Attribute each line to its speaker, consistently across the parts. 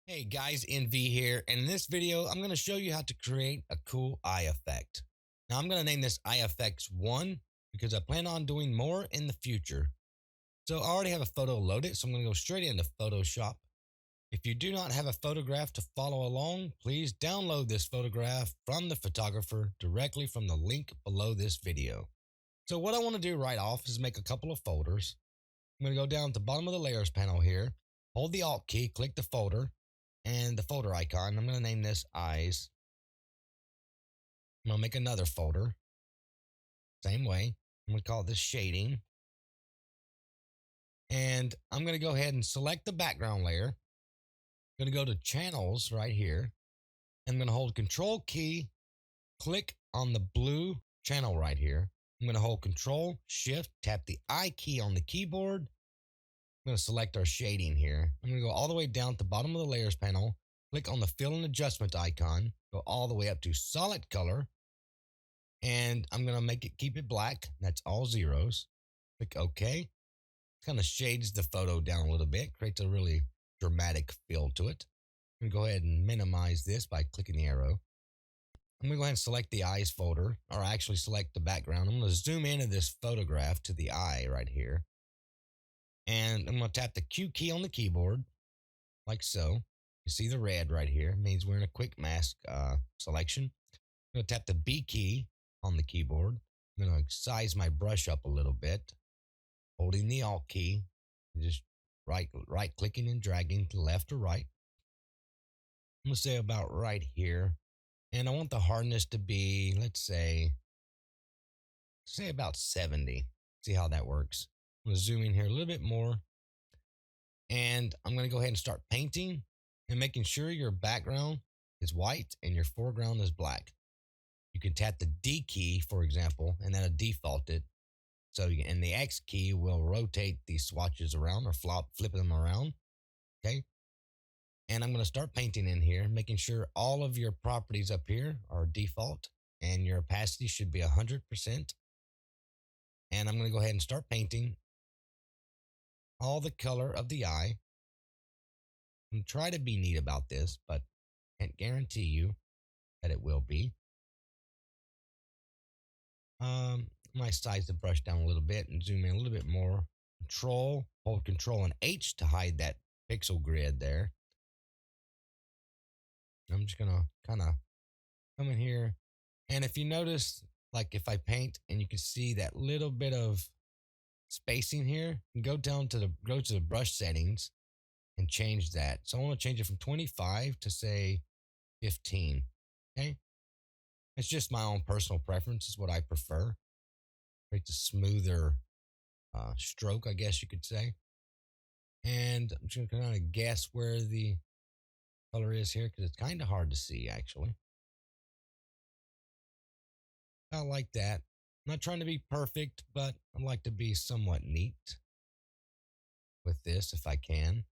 Speaker 1: Hey guys, NV here, and in this video, I'm going to show you how to create a cool eye effect. Now I'm going to name this eye effects 1 because I plan on doing more in the future. So I already have a photo loaded, so I'm going to go straight into Photoshop. If you do not have a photograph to follow along, please download this photograph from the photographer directly from the link below this video. So what I want to do right off is make a couple of folders. I'm going to go down to the bottom of the layers panel here, hold the Alt key, click the folder, and the folder icon. I'm going to name this eyes. I'm going to make another folder. Same way. I'm going to call this shading. And I'm going to go ahead and select the background layer. I'm going to go to channels right here. I'm going to hold control key, click on the blue channel right here. I'm going to hold control, shift, tap the I key on the keyboard. I'm going to select our shading here. I'm going to go all the way down to the bottom of the layers panel. Click on the fill and adjustment icon, go all the way up to solid color, and I'm going to keep it black. That's all zeros. Click OK. Kind of shades the photo down a little bit, creates a really dramatic feel to it. I'm going to go ahead and minimize this by clicking the arrow. I'm going to go ahead and select the eyes folder, or actually select the background. I'm going to zoom into this photograph to the eye right here. And I'm going to tap the Q key on the keyboard, like so. You see the red right here, it means we're in a quick mask selection. I'm going to tap the B key on the keyboard. I'm going to size my brush up a little bit, holding the Alt key, and just right clicking and dragging to left or right. I'm going to say about right here. And I want the hardness to be, let's say about 70. See how that works. I'm going to zoom in here a little bit more. And I'm going to go ahead and start painting and making sure your background is white and your foreground is black. You can tap the D key, for example, and that'll default it. And the X key will rotate these swatches around or flip them around. Okay. And I'm going to start painting in here, making sure all of your properties up here are default and your opacity should be 100%. And I'm going to go ahead and start painting all the color of the eye. And try to be neat about this, but can't guarantee you that it will be. Might size the brush down a little bit and zoom in a little bit more. Hold Control and H to hide that pixel grid there. I'm just gonna kind of come in here, and if you notice, like if I paint and you can see that little bit of spacing here, you can go to the brush settings and change that. So I want to change it from 25 to say 15. Okay. It's just my own personal preference. Is what I prefer. Creates a smoother stroke, I guess you could say. And I'm just going to kind of guess where the color is here because it's kind of hard to see actually. I like that. I'm not trying to be perfect, but I'd like to be somewhat neat with this if I can.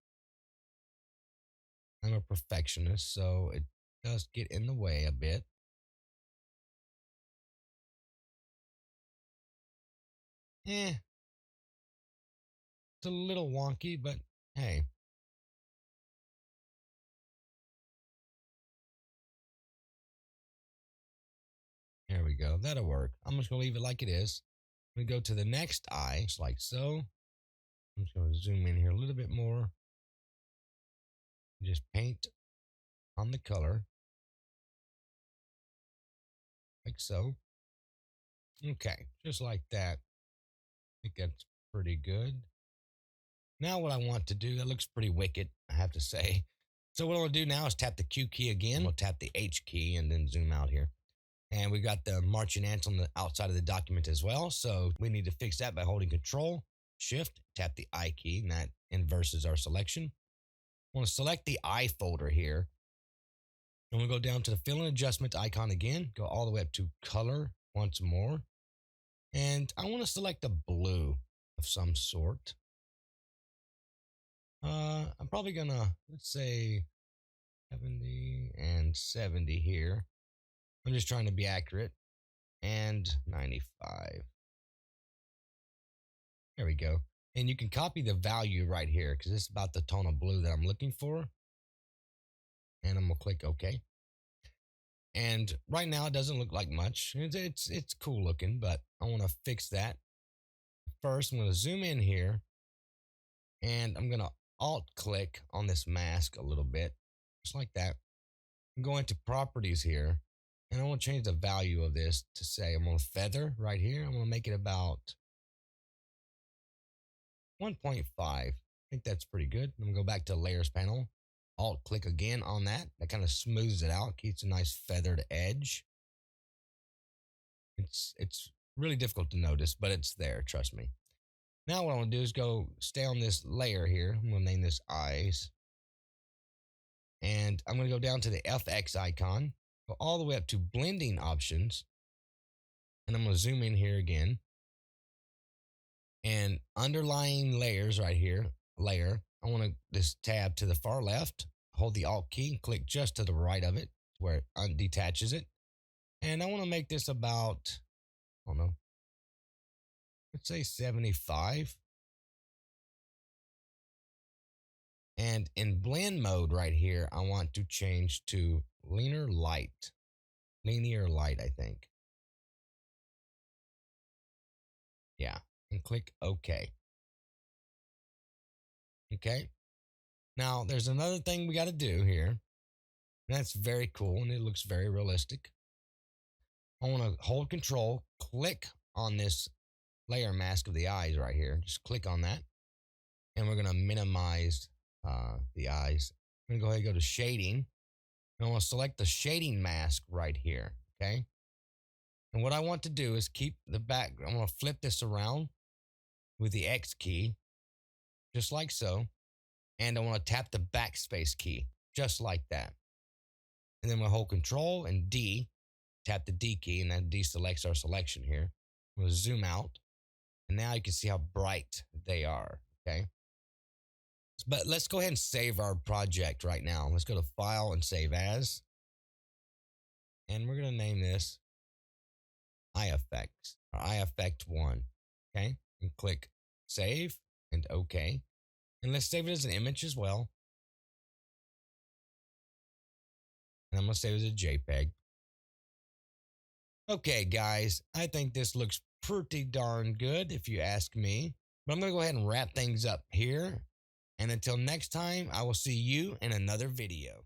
Speaker 1: I'm a perfectionist, so it does get in the way a bit. It's a little wonky, but hey. There we go. That'll work. I'm just going to leave it like it is. I'm going to go to the next eye, just like so. I'm just going to zoom in here a little bit more. Just paint on the color. Like so. Okay, just like that. I think that's pretty good. Now what I want to do, that looks pretty wicked, I have to say. So what I'm going to do now is tap the Q key again. We'll tap the H key and then zoom out here. And we got the marching ants on the outside of the document as well. So we need to fix that by holding Control, Shift, tap the I key, and that inverses our selection. I want to select the I folder here. I'm going to go down to the fill and adjustment icon again, go all the way up to color once more. And I want to select a blue of some sort. I'm probably going to, let's say 70 and 70 here. I'm just trying to be accurate. And 95. There we go. And you can copy the value right here because it's about the tone of blue that I'm looking for. and I'm gonna click OK. And right now it doesn't look like much. It's cool looking, but I want to fix that. First, I'm gonna zoom in here, and I'm gonna alt click on this mask a little bit, just like that. I'm going to properties here, and I want to change the value of this to say I'm gonna feather right here. I'm gonna make it about 1.5. I think that's pretty good. I'm gonna go back to layers panel, alt click again on that. That kind of smooths it out, keeps a nice feathered edge. It's really difficult to notice, but it's there, trust me. Now what I want to do is go stay on this layer here. I'm gonna name this eyes. And I'm gonna go down to the FX icon, go all the way up to blending options, and I'm gonna zoom in here again. And underlying layers right here, layer, I want to this tab to the far left, hold the Alt key and click just to the right of it where it undetaches it. And I want to make this about, I don't know, let's say 75. And in blend mode right here, I want to change to linear light. Linear light, I think. Yeah, and click OK. Okay. Now, there's another thing we got to do here. That's very cool and it looks very realistic. I want to hold control, click on this layer mask of the eyes right here. Just click on that. And we're going to minimize the eyes. I'm going to go ahead and go to shading. And I want to select the shading mask right here. Okay. And what I want to do is keep the back. I'm going to flip this around with the X key, just like so. And I want to tap the backspace key, just like that. And then we'll hold Control and D, tap the D key, and that deselects our selection here. We'll zoom out, and now you can see how bright they are, okay? But let's go ahead and save our project right now. Let's go to File and Save As. And we're going to name this Eye Effects, or Eye Effect 1, okay? And click Save and OK. And let's save it as an image as well. And I'm going to save it as a JPEG. Okay, guys, I think this looks pretty darn good if you ask me. But I'm going to go ahead and wrap things up here. And until next time, I will see you in another video.